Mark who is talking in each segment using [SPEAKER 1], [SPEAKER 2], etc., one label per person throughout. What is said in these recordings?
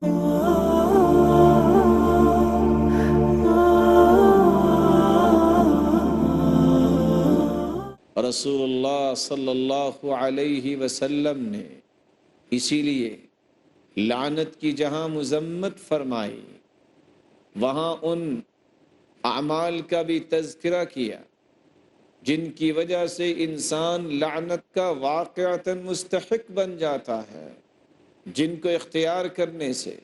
[SPEAKER 1] رسول اللہ صلی اللہ علیہ وسلم نے اسی لیے لعنت کی جہاں مذمت فرمائی وہاں ان اعمال کا بھی تذکرہ کیا جن کی وجہ سے انسان لعنت کا واقعتاً مستحق بن جاتا ہے، جن کو اختیار کرنے سے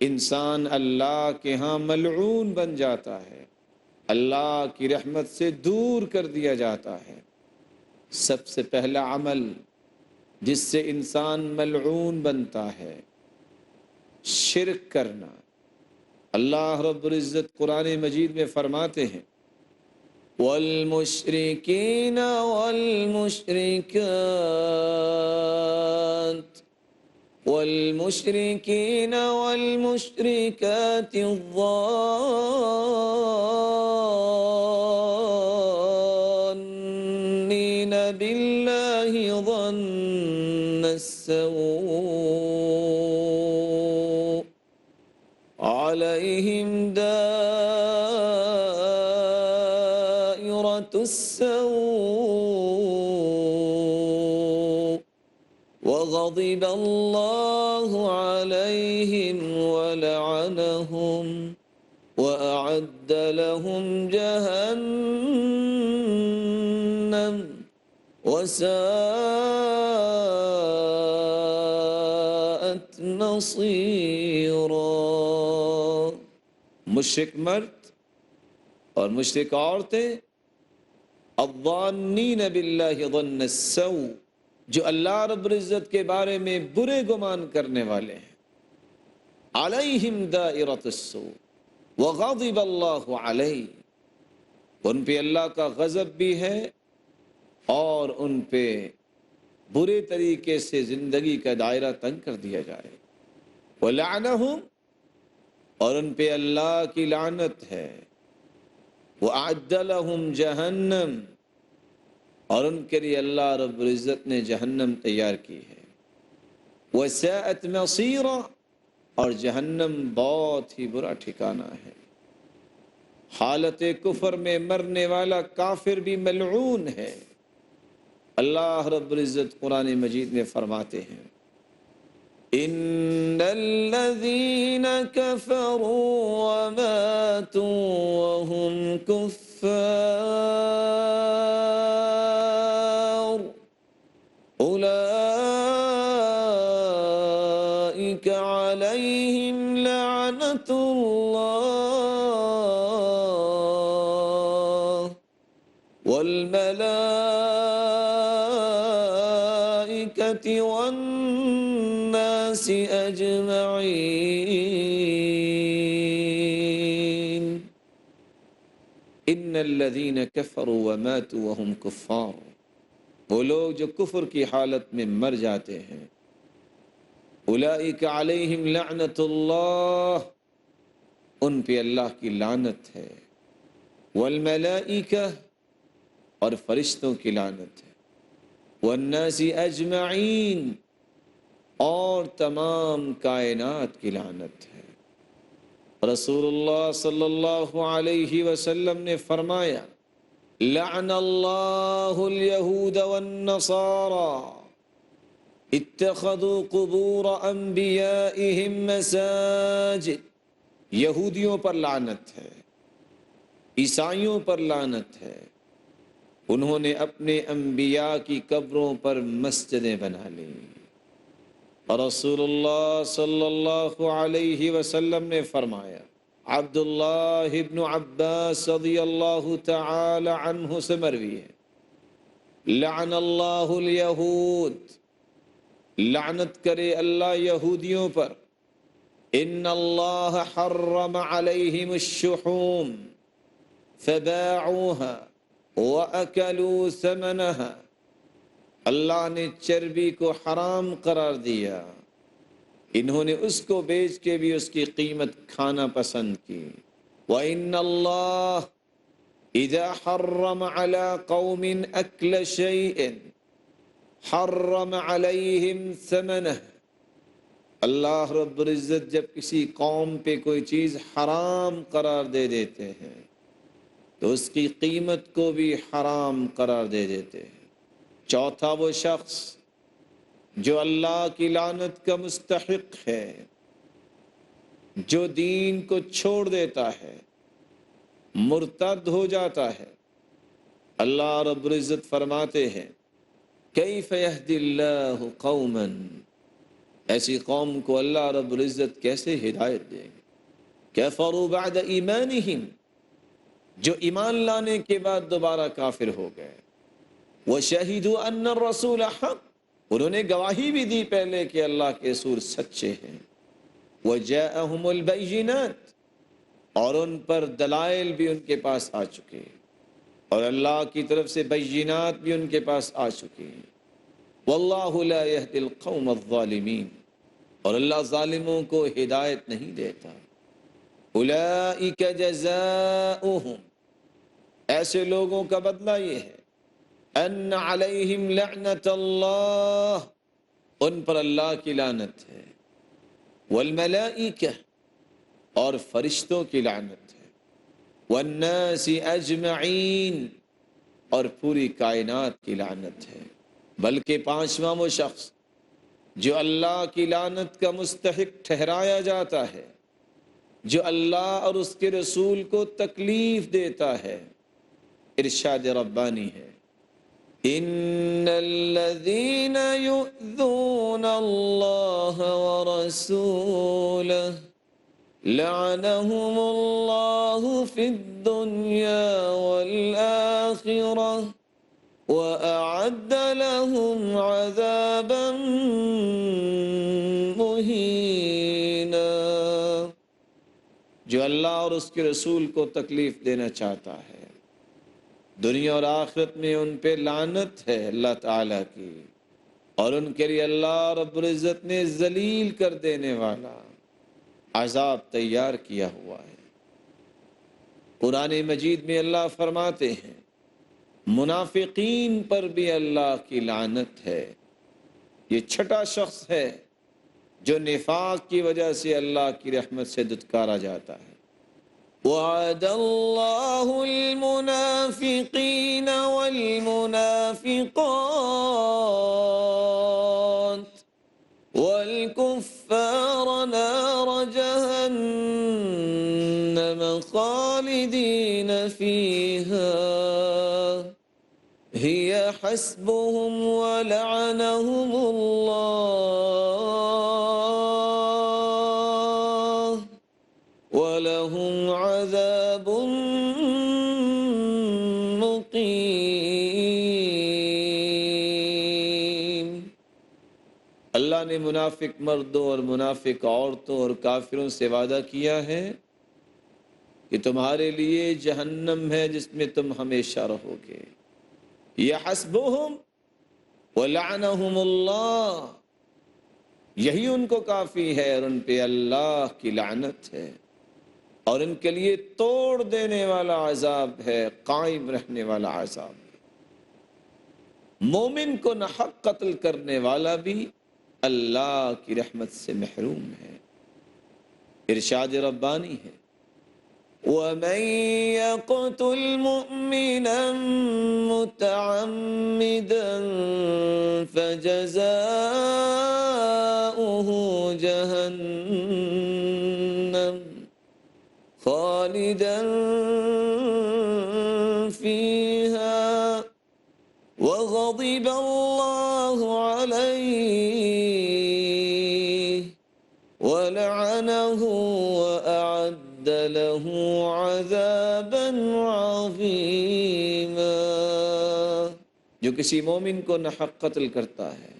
[SPEAKER 1] انسان اللہ کے ہاں ملعون بن جاتا ہے، اللہ کی رحمت سے دور کر دیا جاتا ہے۔ سب سے پہلا عمل جس سے انسان ملعون بنتا ہے شرک کرنا۔ اللہ رب العزت قرآن مجید میں فرماتے ہیں والمشرکین والمشرکات والمشرکین والمشرکات الظانین باللہ ظن السوء علیہم دائرۃ السوء وغضب اللہ علیہم ولعنہم وأعد لهم جہنم وساءت مصیرا۔ مشرک مرد اور مشرک عورتیں الظانین باللہ ظن السوء، جو اللہ رب العزت کے بارے میں برے گمان کرنے والے ہیں، علیہم دائرۃ السوء وغضب اللہ علیہ، ان پہ اللہ کا غضب بھی ہے اور ان پہ برے طریقے سے زندگی کا دائرہ تنگ کر دیا جائے، ولعنہم، اور ان پہ اللہ کی لعنت ہے، وأعد لهم جہنم، اور ان کے لیے اللہ رب العزت نے جہنم تیار کی ہے، وساءت مصیرا، اور جہنم بہت ہی برا ٹھکانہ ہے۔ حالت کفر میں مرنے والا کافر بھی ملعون ہے۔ اللہ رب العزت قرآن مجید میں فرماتے ہیں ان الذین کفروا وماتوا وهم کفار اولئک علیہم لعنت اللہ والملائکۃ والناس اجمعین۔ ان الذین کفروا وماتوا وهم کفار، وہ لوگ جو کفر کی حالت میں مر جاتے ہیں، اولئک علیہم لعنت اللہ، ان پہ اللہ کی لعنت ہے، والملائکہ، اور فرشتوں کی لعنت ہے، والناس اجمعین، اور تمام کائنات کی لعنت ہے۔ رسول اللہ صلی اللہ علیہ وسلم نے فرمایا لعن اللہ الیہود والنصارى اتخذوا قبور انبیائہم مساجد، یہودیوں پر لعنت ہے، عیسائیوں پر لعنت ہے، انہوں نے اپنے انبیاء کی قبروں پر مسجدیں بنا لیں۔ رسول اللہ صلی اللہ علیہ وسلم نے فرمایا، عبداللہ ابن عباس رضی اللہ تعالی عنہ سے مروی ہے، لعن اللہ الیہود، لعنت کرے اللہ یہودیوں پر، ان اللہ حرم علیہم الشحوم فباعوها وَأَكَلُوا ثَمَنَهَا، اللہ نے چربی کو حرام قرار دیا، انہوں نے اس کو بیچ کے بھی اس کی قیمت کھانا پسند کی۔ وَإِنَّ اللَّهَ إِذَا حَرَّمَ عَلَىٰ قَوْمٍ أَكْلَ شَيْءٍ حَرَّمَ عَلَيْهِمْ ثَمَنَهُ، اللہ رب العزت جب کسی قوم پہ کوئی چیز حرام قرار دے دیتے ہیں تو اس کی قیمت کو بھی حرام قرار دے دیتے ہیں۔ چوتھا وہ شخص جو اللہ کی لعنت کا مستحق ہے، جو دین کو چھوڑ دیتا ہے، مرتد ہو جاتا ہے۔ اللہ رب العزت فرماتے ہیں کیف یہدی اللہ قوما، ایسی قوم کو اللہ رب العزت کیسے ہدایت دیں گے، کفروا بعد ایمانہم، جو ایمان لانے کے بعد دوبارہ کافر ہو گئے، وشہدوا ان الرسول حق، انہوں نے گواہی بھی دی پہلے کہ اللہ کے رسول سچے ہیں، وجاءہم البینات، اور ان پر دلائل بھی ان کے پاس آ چکے، اور اللہ کی طرف سے بینات بھی ان کے پاس آ چکے ہیں۔ واللہ لا یہدی القوم الظالمین، اور اللہ ظالموں کو ہدایت نہیں دیتا۔ اولئک جزاؤہم، ایسے لوگوں کا بدلہ یہ ہے، ان علیہم لعنت اللہ، ان پر اللہ کی لعنت ہے، والملائکہ، اور فرشتوں کی لعنت ہے، والناس اجمعین، اور پوری کائنات کی لعنت ہے۔ بلکہ پانچواں وہ شخص جو اللہ کی لعنت کا مستحق ٹھہرایا جاتا ہے، جو اللہ اور اس کے رسول کو تکلیف دیتا ہے، ارشاد ربانی ہے ان الذین یؤذون اللہ ورسولہ لعنهم اللہ فی الدنیا والآخرہ وَأَعَدَّ لَهُمْ عَذَابًا مُهِينًا، جو اللہ اور اس کے رسول کو تکلیف دینا چاہتا ہے، دنیا اور آخرت میں ان پہ لعنت ہے اللہ تعالیٰ کی، اور ان کے لیے اللہ رب العزت نے ذلیل کر دینے والا عذاب تیار کیا ہوا ہے۔ قرآن مجید میں اللہ فرماتے ہیں منافقین پر بھی اللہ کی لعنت ہے۔ یہ چھٹا شخص ہے جو نفاق کی وجہ سے اللہ کی رحمت سے دتکارا جاتا ہے۔ وعد اللہ المنافقین والمنافقات والکفار نار جہنم خالدین فیہا ہی حسبهم ولعنهم اللہ ولهم عذاب مقیم۔ اللہ نے منافق مردوں اور منافق عورتوں اور کافروں سے وعدہ کیا ہے کہ تمہارے لیے جہنم ہے جس میں تم ہمیشہ رہو گے۔ یحسبہم ولعنہم اللہ، یہی ان کو کافی ہے اور ان پہ اللہ کی لعنت ہے، اور ان کے لیے توڑ دینے والا عذاب ہے، قائم رہنے والا عذاب ہے۔ مومن کو ناحق قتل کرنے والا بھی اللہ کی رحمت سے محروم ہے۔ ارشاد ربانی ہے وَمَن يَقْتُلْ مُؤْمِنًا مُتَعَمِّدًا فَجَزَاؤُهُ جَهَنَّمُ خَالِدًا فِيهَا وَغَضِبَ اللَّهُ عَلَيْهِ وَلَعَنَهُ وَأَعَدَّ لَهُ عَذَابًا عَظِيمًا۔ جو کسی مومن کو ناحق قتل کرتا ہے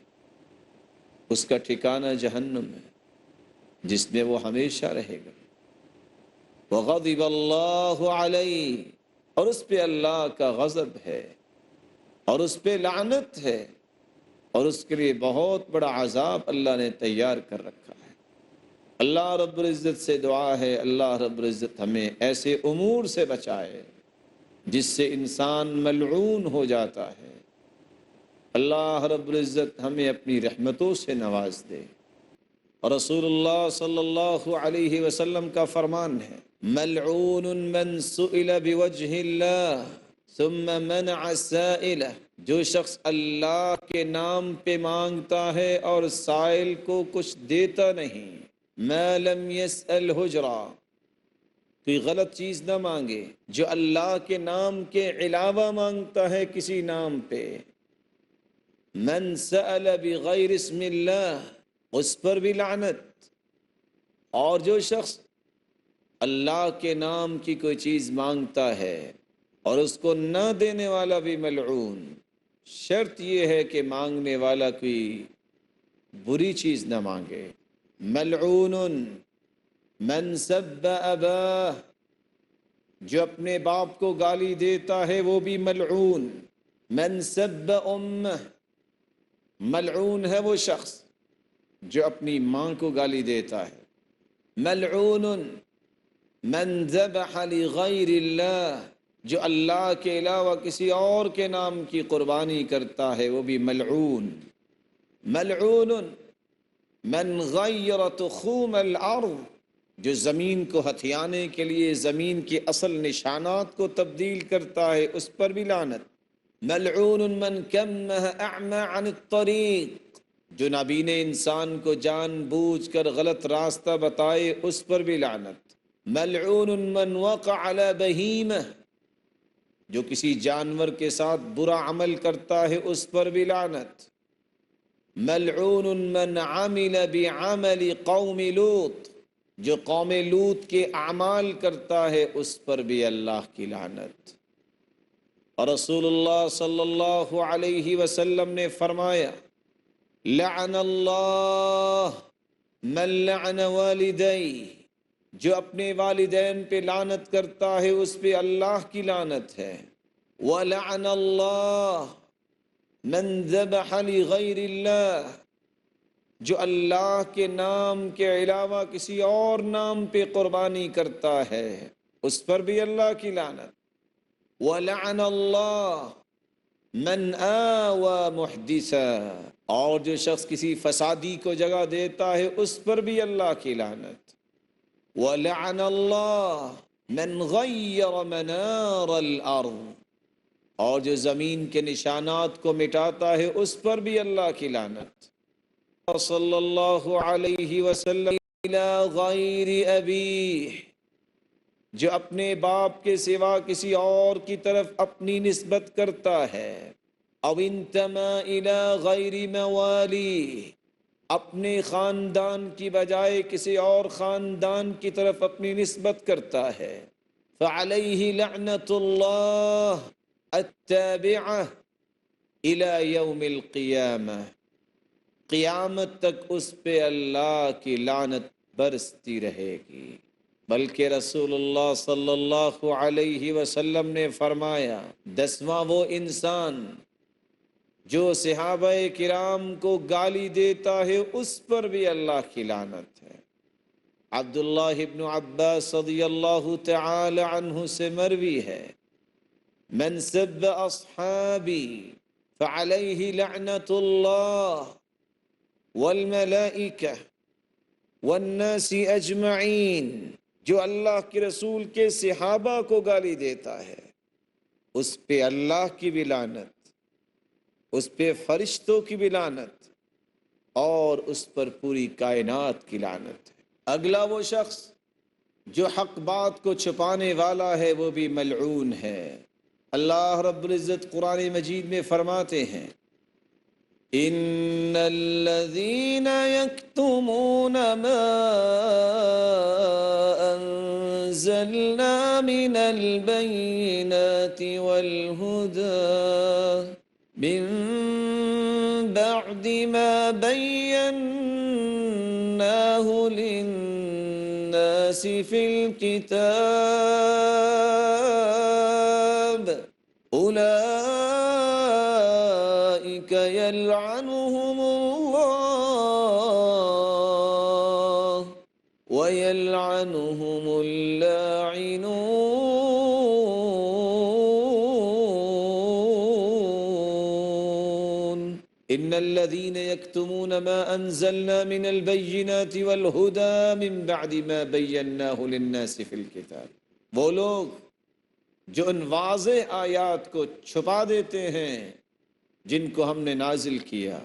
[SPEAKER 1] اس کا ٹھکانہ جہنم ہے جس میں وہ ہمیشہ رہے گا۔ وَغَضِبَ اللَّهُ عَلَيْهِ، اور اس پہ اللہ کا غضب ہے اور اس پہ لعنت ہے، اور اس کے لیے بہت بڑا عذاب اللہ نے تیار کر رکھا ہے۔ اللہ رب العزت سے دعا ہے اللہ رب العزت ہمیں ایسے امور سے بچائے جس سے انسان ملعون ہو جاتا ہے۔ اللہ رب العزت ہمیں اپنی رحمتوں سے نواز دے۔ اور رسول اللہ صلی اللہ علیہ وسلم کا فرمان ہے ملعون من سئل بوجہ اللہ ثم منع السائلہ، جو شخص اللہ کے نام پہ مانگتا ہے اور سائل کو کچھ دیتا نہیں، ما لم يسأل حجرا، کوئی غلط چیز نہ مانگے، جو اللہ کے نام کے علاوہ مانگتا ہے کسی نام پہ، من سأل بغیر اسم اللہ، اس پر بھی لعنت، اور جو شخص اللہ کے نام کی کوئی چیز مانگتا ہے اور اس کو نہ دینے والا بھی ملعون، شرط یہ ہے کہ مانگنے والا کوئی بری چیز نہ مانگے۔ ملعون من سب اباہ، جو اپنے باپ کو گالی دیتا ہے وہ بھی ملعون۔ من سب امہ، ملعون ہے وہ شخص جو اپنی ماں کو گالی دیتا ہے۔ ملعون من ذبح لغیر اللہ، جو اللہ کے علاوہ کسی اور کے نام کی قربانی کرتا ہے وہ بھی ملعون۔ ملعون من غیر تخوم الارض، جو زمین کو ہتھیانے کے لیے زمین کے اصل نشانات کو تبدیل کرتا ہے اس پر بھی لعنت۔ ملعون من کمہ اعمى عن الطریق، جو نابین انسان کو جان بوجھ کر غلط راستہ بتائے اس پر بھی لعنت۔ ملعون من وقع علی بہیمہ، جو کسی جانور کے ساتھ برا عمل کرتا ہے اس پر بھی لعنت۔ ملعون من عمل بعمل قوم لوط، جو قوم لوط کے اعمال کرتا ہے اس پر بھی اللہ کی لعنت۔ اور رسول اللہ صلی اللہ علیہ وسلم نے فرمایا لعن اللہ من لعن والدی، جو اپنے والدین پہ لعنت کرتا ہے اس پہ اللہ کی لعنت ہے۔ وَلَعَنَ اللَّهُ مَنْ ذَبَحَ لِغَيْرِ اللَّهِ، جو اللہ کے نام کے علاوہ کسی اور نام پہ قربانی کرتا ہے اس پر بھی اللہ کی لعنت۔ وَلَعَنَ اللَّهُ مَنْ آوَى مُحْدِثًا، اور جو شخص کسی فسادی کو جگہ دیتا ہے اس پر بھی اللہ کی لعنت۔ وَلَعَنَ اللَّهُ مَنْ غَيَّرَ مَنَارَ الْأَرْضِ، اور جو زمین کے نشانات کو مٹاتا ہے اس پر بھی اللہ کی لعنت۔ صلی اللہ علیہ وسلم إِلَى غَيْرِ أَبِيهِ، جو اپنے باپ کے سوا کسی اور کی طرف اپنی نسبت کرتا ہے۔ او انتمى إِلَى غَيْرِ مَوَالِيهِ، اپنے خاندان کی بجائے کسی اور خاندان کی طرف اپنی نسبت کرتا ہے۔ فعلیہ لعنت اللہ التابعہ الی یوم القیامہ، قیامت تک اس پہ اللہ کی لعنت برستی رہے گی۔ بلکہ رسول اللہ صلی اللہ علیہ وسلم نے فرمایا 10واں وہ انسان جو صحابہ کرام کو گالی دیتا ہے اس پر بھی اللہ کی لعنت ہے۔ عبداللہ ابن عباس رضی اللہ تعالی عنہ سے مروی ہے من سب اصحابی فعلیہ لعنت اللہ والملائکہ والناس اجمعین، جو اللہ کے رسول کے صحابہ کو گالی دیتا ہے اس پہ اللہ کی بھی لعنت، اس پہ فرشتوں کی بھی لعنت، اور اس پر پوری کائنات کی لعنت ہے۔ اگلا وہ شخص جو حق بات کو چھپانے والا ہے وہ بھی ملعون ہے۔ اللہ رب العزت قرآن مجید میں فرماتے ہیں ان الذین یکتمون ما انزلنا من البینات والہدی من بعد ما بیناہ للناس فی الکتاب اولئک یلعنہم اللہ ویلعنہم اللاعنون۔ ان الذين يكتمون ما انزلنا من البينات والهدى من بعد ما بيناه للناس في الكتاب، وہ لوگ جو ان واضح آیات کو چھپا دیتے ہیں جن کو ہم نے نازل کیا،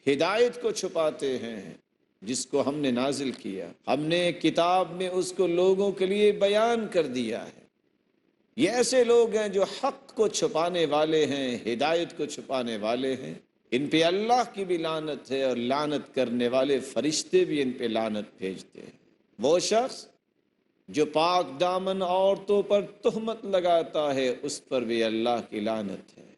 [SPEAKER 1] ہدایت کو چھپاتے ہیں جس کو ہم نے نازل کیا، ہم نے کتاب میں اس کو لوگوں کے لیے بیان کر دیا ہے۔ یہ ایسے لوگ ہیں جو حق کو چھپانے والے ہیں، ہدایت کو چھپانے والے ہیں، ان پہ اللہ کی بھی لعنت ہے اور لعنت کرنے والے فرشتے بھی ان پہ لعنت بھیجتے ہیں۔ وہ شخص جو پاک دامن عورتوں پر تہمت لگاتا ہے اس پر بھی اللہ کی لعنت ہے۔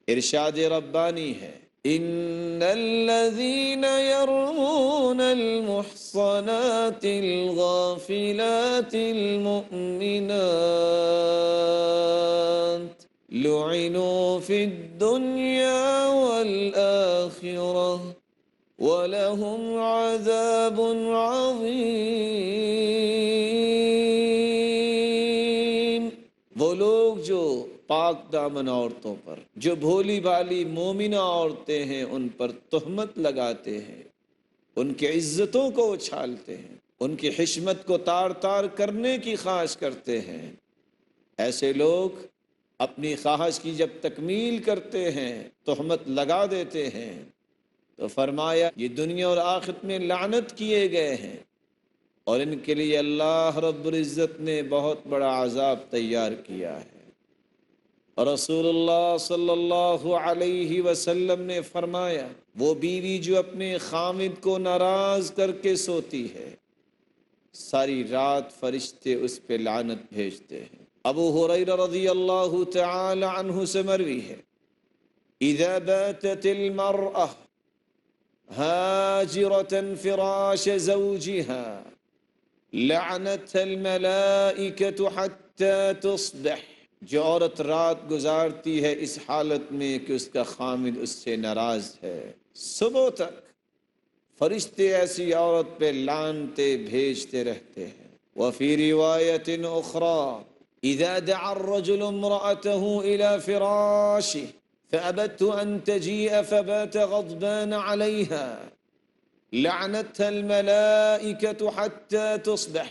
[SPEAKER 1] ارشاد ربانی ہے، ان الذين يرمون المحصنات الغافلات المؤمنات لعنوا في الدنيا والآخرة وَلَهُمْ عَذَابٌ عَظِيمٌ۔ وہ لوگ جو پاک دامن عورتوں پر، جو بھولی بھالی مومنہ عورتیں ہیں، ان پر تہمت لگاتے ہیں، ان کی عزتوں کو اچھالتے ہیں، ان کی حشمت کو تار تار کرنے کی خواہش کرتے ہیں، ایسے لوگ اپنی خواہش کی جب تکمیل کرتے ہیں تہمت لگا دیتے ہیں تو فرمایا یہ دنیا اور آخرت میں لعنت کیے گئے ہیں اور ان کے لیے اللہ رب العزت نے بہت بڑا عذاب تیار کیا ہے۔ اور رسول اللہ صلی اللہ علیہ وسلم نے فرمایا وہ بیوی جو اپنے خامد کو ناراض کر کے سوتی ہے ساری رات فرشتے اس پہ لعنت بھیجتے ہیں۔ ابو ہریرہ رضی اللہ تعالی عنہ سے مروی ہے، اذا باتت المرأة هاجرة فراش زوجها لعنتها الملائكة حتى تصبح، جو عورت رات گزارتی ہے اس حالت میں کہ اس کا خامد اس سے ناراض ہے، صبح تک فرشتے ایسی عورت پہ لعنتے بھیجتے رہتے ہیں۔ وفی روایت اخری اذا دعا الرجل امرأته الى فراشه فأبت أن تجيء فبات غضبان عليها لعنتها الملائكة حتى تصبح۔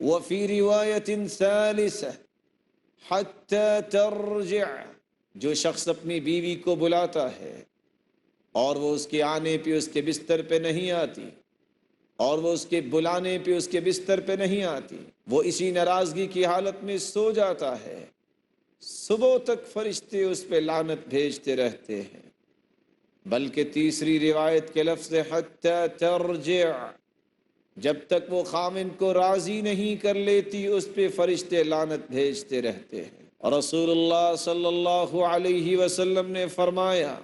[SPEAKER 1] وفي رواية ثالثة حتى ترجع، جو شخص اپنی بیوی کو بلاتا ہے اور وہ اس کے آنے پہ اس کے بستر پہ نہیں آتی اور وہ اس کے بلانے پہ اس کے بستر پہ نہیں آتی، وہ اسی ناراضگی کی حالت میں سو جاتا ہے، صبح تک فرشتے اس پہ لعنت بھیجتے رہتے ہیں۔ بلکہ تیسری روایت کے لفظ حتی ترجع، جب تک وہ خامن کو راضی نہیں کر لیتی اس پہ فرشتے لعنت بھیجتے رہتے ہیں۔ اور رسول اللہ صلی اللہ علیہ وسلم نے فرمایا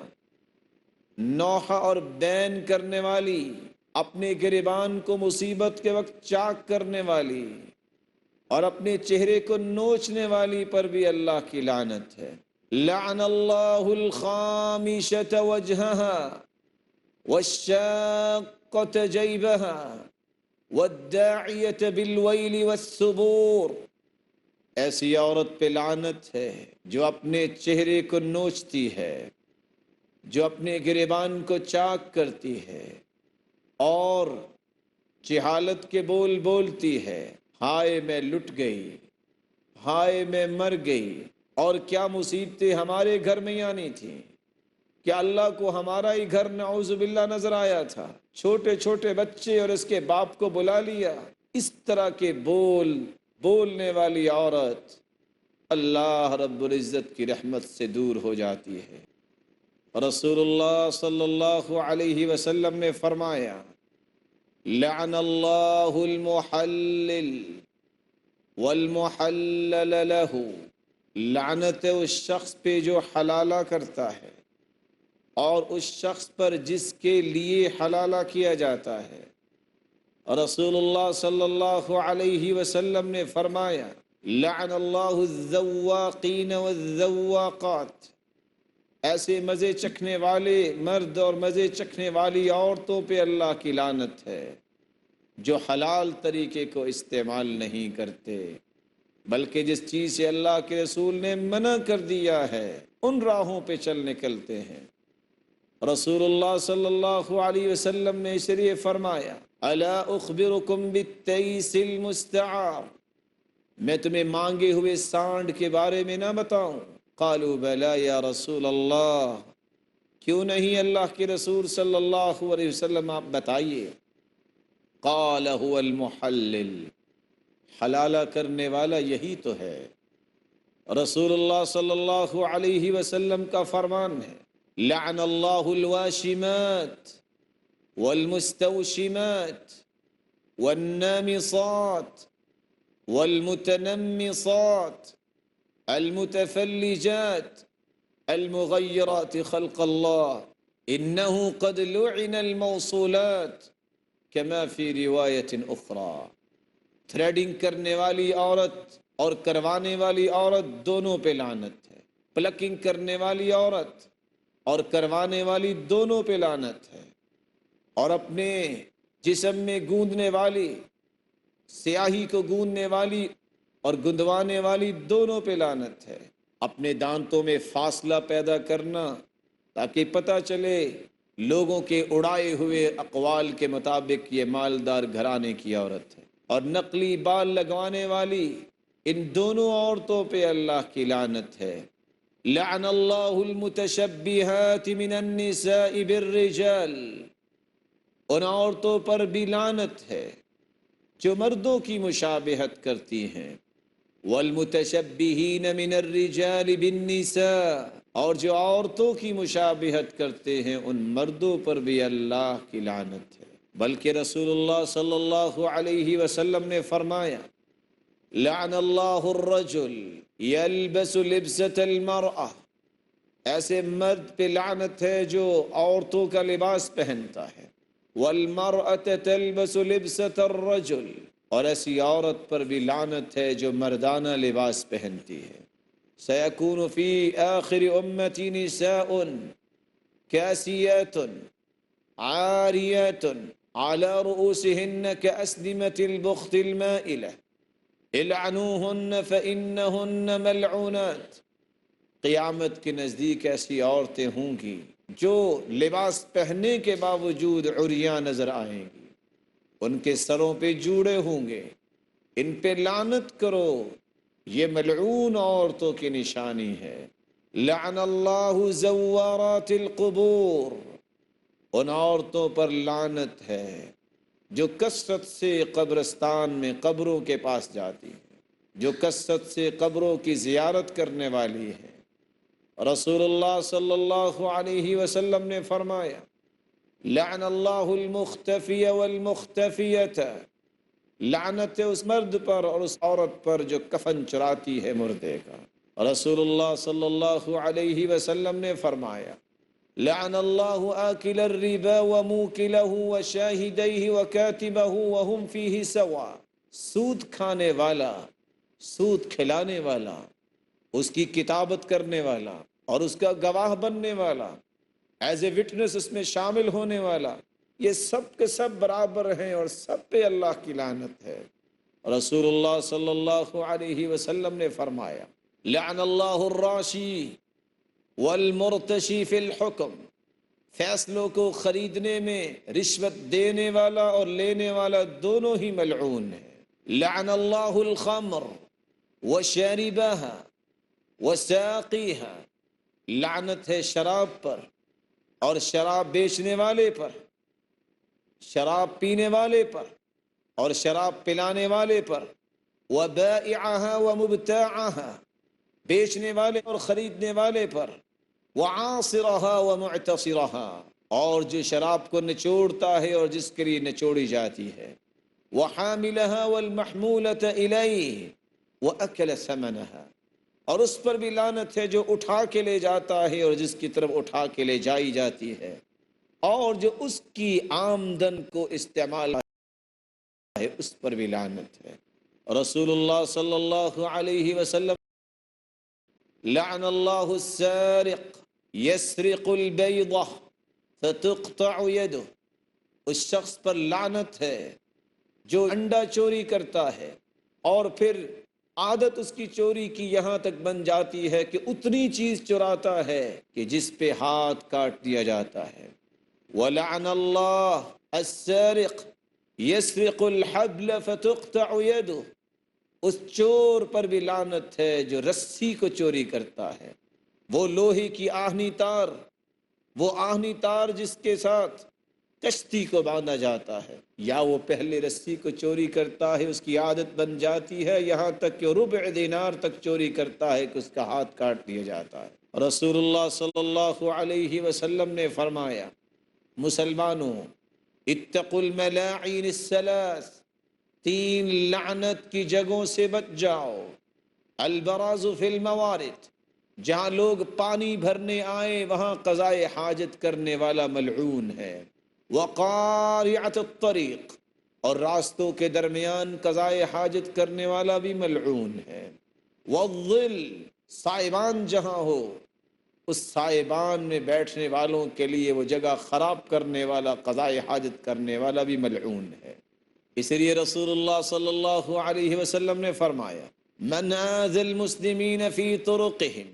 [SPEAKER 1] نوحہ اور بین کرنے والی، اپنے گریبان کو مصیبت کے وقت چاک کرنے والی اور اپنے چہرے کو نوچنے والی پر بھی اللہ کی لعنت ہے۔ لعن اللہ الخامشۃ وجہہا والشاقۃ جیبہا والداعیۃ بالویل والثبور، ایسی عورت پہ لعنت ہے جو اپنے چہرے کو نوچتی ہے، جو اپنے گریبان کو چاک کرتی ہے اور جہالت کے بول بولتی ہے، ہائے میں لٹ گئی، ہائے میں مر گئی، اور کیا مصیبتیں ہمارے گھر میں آنی تھیں، کیا اللہ کو ہمارا ہی گھر نعوذ باللہ نظر آیا تھا، چھوٹے چھوٹے بچے اور اس کے باپ کو بلا لیا۔ اس طرح کے بولنے والی عورت اللہ رب العزت کی رحمت سے دور ہو جاتی ہے۔ رسول اللہ صلی اللہ علیہ وسلم نے فرمایا لعن اللہ المحلل والمحلل له، لعنت اس شخص پہ جو حلالہ کرتا ہے اور اس شخص پر جس کے لیے حلالہ کیا جاتا ہے۔ رسول اللہ صلی اللہ علیہ وسلم نے فرمایا لعن اللہ الذواقین والذواقات، ایسے مزے چکھنے والے مرد اور مزے چکھنے والی عورتوں پہ اللہ کی لعنت ہے جو حلال طریقے کو استعمال نہیں کرتے، بلکہ جس چیز سے اللہ کے رسول نے منع کر دیا ہے ان راہوں پہ چل نکلتے ہیں۔ رسول اللہ صلی اللہ علیہ وسلم نے اس لیے فرمایا الا اخبرکم بالتیس المستعار، میں تمہیں مانگے ہوئے سانڈ کے بارے میں نہ بتاؤں؟ قالوا بلا یا رسول اللہ، کیوں نہیں اللہ کے رسول صلی اللہ علیہ وسلم، آپ بتائیے۔ قال هو المحلل، حلالہ کرنے والا یہی تو ہے۔ رسول اللہ صلی اللہ علیہ وسلم کا فرمان ہے لعن اللہ الواشمات والمستوشمات والنامصات والمتنمصات المتفلجات المغيرات خلق الله انه قد لعن الموصولات كما في رواية اخرى۔ تھریڈنگ کرنے والی عورت اور کروانے والی عورت دونوں پہ لعنت ہے، پلکنگ کرنے والی عورت اور کروانے والی دونوں پہ لعنت ہے، اور اپنے جسم میں گوندنے والی، سیاہی کو گوندنے والی اور گندوانے والی دونوں پہ لعنت ہے۔ اپنے دانتوں میں فاصلہ پیدا کرنا تاکہ پتہ چلے لوگوں کے اڑائے ہوئے اقوال کے مطابق یہ مالدار گھرانے کی عورت ہے، اور نقلی بال لگوانے والی، ان دونوں عورتوں پہ اللہ کی لعنت ہے۔ لعن اللہ المتشبہات من النساء بالرجال، ان عورتوں پر بھی لعنت ہے جو مردوں کی مشابہت کرتی ہیں۔ والمتشبہین من الرجال بالنساء، اور جو عورتوں کی مشابہت کرتے ہیں ان مردوں پر بھی اللہ کی لعنت ہے۔ بلکہ رسول اللہ صلی اللہ علیہ وسلم نے فرمایا لعن اللہ الرجل یلبس لبسة المرأة، ایسے مرد پہ لعنت ہے جو عورتوں کا لباس پہنتا ہے۔ والمرأة تلبس لبسة الرجل، اور ایسی عورت پر بھی لعنت ہے جو مردانہ لباس پہنتی ہے۔ سیکون فی آخر امتی نساء کاسیات عاریات على رؤوسهن كأسنمة البخت المائلة العنوهن فإنهن ملعونات، قیامت کے نزدیک ایسی عورتیں ہوں گی جو لباس پہننے کے باوجود عریاں نظر آئیں گی، ان کے سروں پہ جوڑے ہوں گے، ان پہ لعنت کرو، یہ ملعون عورتوں کی نشانی ہے۔ لعن اللہ زوارات القبور، ان عورتوں پر لعنت ہے جو کثرت سے قبرستان میں قبروں کے پاس جاتی ہے، جو کثرت سے قبروں کی زیارت کرنے والی ہے۔ رسول اللہ صلی اللہ علیہ وسلم نے فرمایا لعن اللہ المختفی والمختفیۃ، لعنت ہے اس مرد پر اور اس عورت پر جو کفن چراتی ہے مردے کا۔ رسول اللہ صلی اللہ علیہ وسلم نے فرمایا لعن اللہ آکل الربا وموکلہ وشاہدیہ وکاتبہ وہم فیہ سوا، سود کھانے والا، سود کھلانے والا، اس کی کتابت کرنے والا اور اس کا گواہ بننے والا، ایز اے وٹنس اس میں شامل ہونے والا، یہ سب کے سب برابر ہیں اور سب پہ اللہ کی لعنت ہے۔ رسول اللہ صلی اللہ علیہ وسلم نے فرمایا لعن اللہ الراشی والمرتشی فی الحکم، فیصلوں کو خریدنے میں رشوت دینے والا اور لینے والا دونوں ہی ملعون ہے۔ لعن اللہ الخمر وشاربہا وساقیہا، لعنت ہے شراب پر اور شراب بیچنے والے پر، شراب پینے والے پر اور شراب پلانے والے پر، وبائعہا ومبتاعہا، بیچنے والے اور خریدنے والے پر، وعاصرہا ومعتصرہا، اور جو شراب کو نچوڑتا ہے اور جس کے لیے نچوڑی جاتی ہے، وحاملہا والمحمولۃ الیہ واکل ثمنہا، اور اس پر بھی لعنت ہے جو اٹھا کے لے جاتا ہے اور جس کی طرف اٹھا کے لے جائی جاتی ہے، اور جو اس کی آمدن کو استعمال ہے اس پر بھی لعنت ہے۔ رسول اللہ صلی اللہ علیہ وسلم لعن اللہ السارق یسرق البیضہ فتقطع یدہ، اس شخص پر لعنت ہے جو انڈا چوری کرتا ہے اور پھر عادت اس کی چوری کی یہاں تک بن جاتی ہے کہ اتنی چیز چراتا ہے کہ جس پہ ہاتھ کاٹ دیا جاتا ہے۔ وَلَعَنَ اللَّهُ السَّارِقَ يَسْرِقُ الْحَبْلَ فَتُقْطَعُ يَدُهُ، اس چور پر بھی لعنت ہے جو رسی کو چوری کرتا ہے، وہ لوہے کی آہنی تار، وہ آہنی تار جس کے ساتھ کشتی کو باندھا جاتا ہے، یا وہ پہلے رسی کو چوری کرتا ہے، اس کی عادت بن جاتی ہے یہاں تک کہ ربع دینار تک چوری کرتا ہے کہ اس کا ہاتھ کاٹ دیا جاتا ہے۔ رسول اللہ صلی اللہ علیہ وسلم نے فرمایا، مسلمانوں اتقوا الملاعین الثلاث، تین لعنت کی جگہوں سے بچ جاؤ۔ البراز فی الموارد، جہاں لوگ پانی بھرنے آئے وہاں قضائے حاجت کرنے والا ملعون ہے۔ وقارعۃ الطریق، اور راستوں کے درمیان قضائے حاجت کرنے والا بھی ملعون ہے۔ والظل، سائبان جہاں ہو اس سائبان میں بیٹھنے والوں کے لیے وہ جگہ خراب کرنے والا، قضائے حاجت کرنے والا بھی ملعون ہے۔ اس لیے رسول اللہ صلی اللہ علیہ وسلم نے فرمایا، من آذى المسلمین فی طرقهم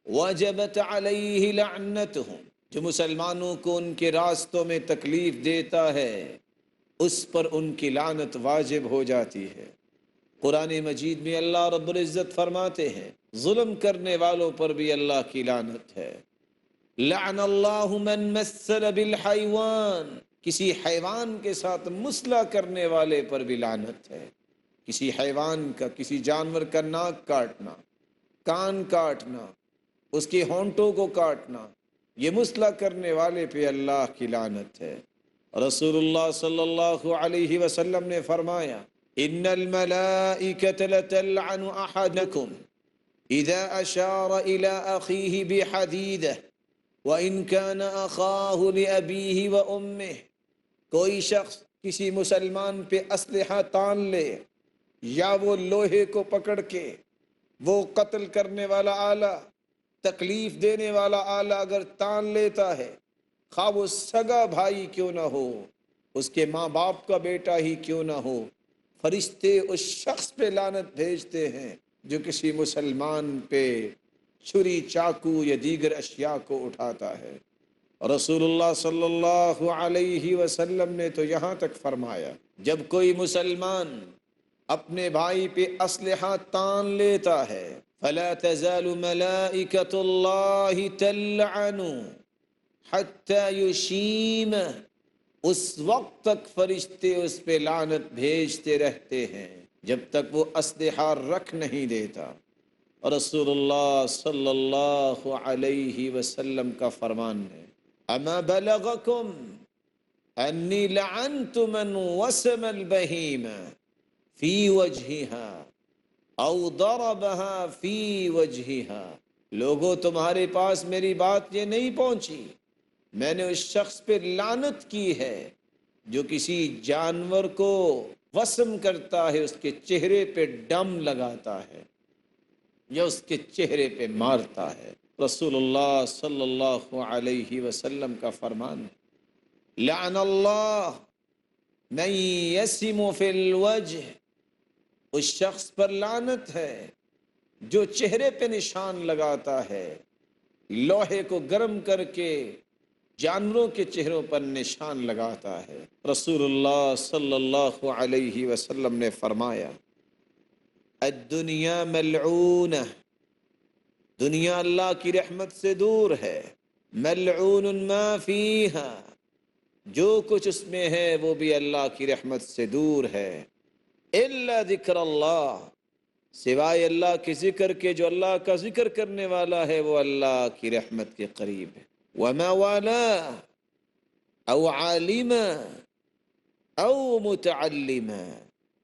[SPEAKER 1] وجبت علیہ لعنتهم، جو مسلمانوں کو ان کے راستوں میں تکلیف دیتا ہے اس پر ان کی لعنت واجب ہو جاتی ہے۔ قرآن مجید میں اللہ رب العزت فرماتے ہیں ظلم کرنے والوں پر بھی اللہ کی لعنت ہے۔ لعن اللہ من مثل بالحیوان، کسی حیوان کے ساتھ مثلا کرنے والے پر بھی لعنت ہے۔ کسی حیوان کا، کسی جانور کا ناک کاٹنا، کان کاٹنا، اس کے ہونٹوں کو کاٹنا، یہ مثلا کرنے والے پہ اللہ کی لعنت ہے۔ رسول اللہ صلی اللہ علیہ وسلم نے فرمایا، ان الملائکۃ لتلعن احدکم اذا اشار الى اخیہ بحدیدہ وان کان اخاہ لابیہ وامہ، کوئی شخص کسی مسلمان پہ اسلحہ تان لے یا وہ لوہے کو پکڑ کے وہ قتل کرنے والا آلہ، تکلیف دینے والا آلہ اگر تان لیتا ہے، خواہ وہ سگا بھائی کیوں نہ ہو، اس کے ماں باپ کا بیٹا ہی کیوں نہ ہو، فرشتے اس شخص پہ لعنت بھیجتے ہیں جو کسی مسلمان پہ چھری، چاقو یا دیگر اشیاء کو اٹھاتا ہے۔ رسول اللہ صلی اللہ علیہ وسلم نے تو یہاں تک فرمایا، جب کوئی مسلمان اپنے بھائی پہ اسلحہ تان لیتا ہے، فلا تزال ملائکۃ اللہ تلعن حتی یشیم، اس وقت تک فرشتے اس پہ لعنت بھیجتے رہتے ہیں جب تک وہ اسلحہ رکھ نہیں دیتا۔ رسول اللہ صلی اللہ علیہ وسلم کا فرمان ہے، اما بلغکم انی لعنت من وسم البہیمہ فی وجہها او ضربها فی وجہها، لوگوں تمہارے پاس میری بات یہ نہیں پہنچی، میں نے اس شخص پہ لعنت کی ہے جو کسی جانور کو وسم کرتا ہے، اس کے چہرے پہ ڈم لگاتا ہے یا اس کے چہرے پہ مارتا ہے۔ رسول اللہ صلی اللہ علیہ وسلم کا فرمان ہے، لعن اللہ من یسم فی الوجہ، اس شخص پر لعنت ہے جو چہرے پہ نشان لگاتا ہے، لوہے کو گرم کر کے جانوروں کے چہروں پر نشان لگاتا ہے۔ رسول اللہ صلی اللہ علیہ وسلم نے فرمایا، الدنیا ملعونہ، دنیا اللہ کی رحمت سے دور ہے، ملعون ما فیہا، جو کچھ اس میں ہے وہ بھی اللہ کی رحمت سے دور ہے، الا ذکر اللہ، سوائے اللہ کے ذکر کے، جو اللہ کا ذکر کرنے والا ہے وہ اللہ کی رحمت کے قریب ہے۔ وما والا او عالم او متعلم،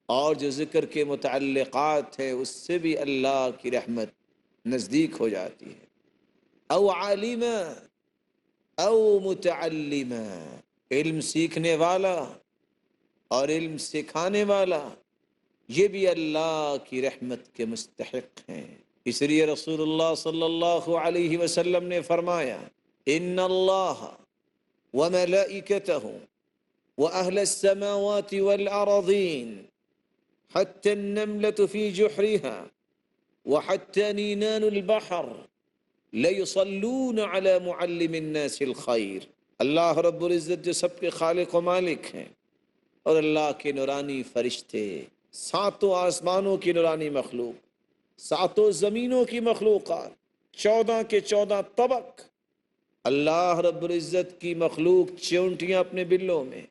[SPEAKER 1] اور جو ذکر کے متعلقات ہے اس سے بھی اللہ کی رحمت نزدیک ہو جاتی ہے۔ او عالم او متعلم، علم سیکھنے والا اور علم سکھانے والا، یہ بھی اللہ کی رحمت کے مستحق ہیں۔ اس لیے رسول اللہ صلی اللہ علیہ وسلم نے فرمایا، ان اللہ وملائکتہ واہل السماوات والارضین حتى النملة في جحرها وحتى نينان البحر ليصلون على معلم الناس الخير۔ اللہ رب العزت جو سب کے خالق و مالک ہیں، اور اللہ کے نورانی فرشتے، ساتوں آسمانوں کی نورانی مخلوق، ساتوں زمینوں کی مخلوقات، 14 کے 14 طبق، اللہ رب العزت کی مخلوق، چیونٹیاں اپنے بلوں میں،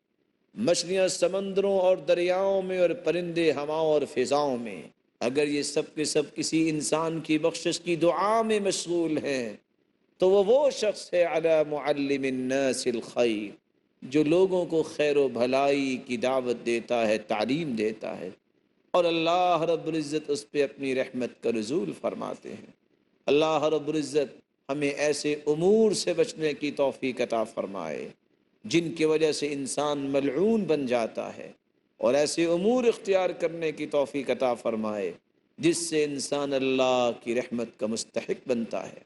[SPEAKER 1] مچھلیاں سمندروں اور دریاؤں میں، اور پرندے ہواؤں اور فضاؤں میں، اگر یہ سب کے سب کسی انسان کی بخشش کی دعا میں مشغول ہیں تو وہ شخص ہے علی معلم الناس الخیر، جو لوگوں کو خیر و بھلائی کی دعوت دیتا ہے، تعلیم دیتا ہے، اور اللہ رب العزت اس پہ اپنی رحمت کا نزول فرماتے ہیں۔ اللہ رب العزت ہمیں ایسے امور سے بچنے کی توفیق عطا فرمائے جن کی وجہ سے انسان ملعون بن جاتا ہے، اور ایسے امور اختیار کرنے کی توفیق عطا فرمائے جس سے انسان اللہ کی رحمت کا مستحق بنتا ہے۔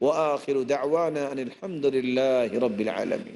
[SPEAKER 1] وآخر دعوانا ان الحمد للہ رب العالمین۔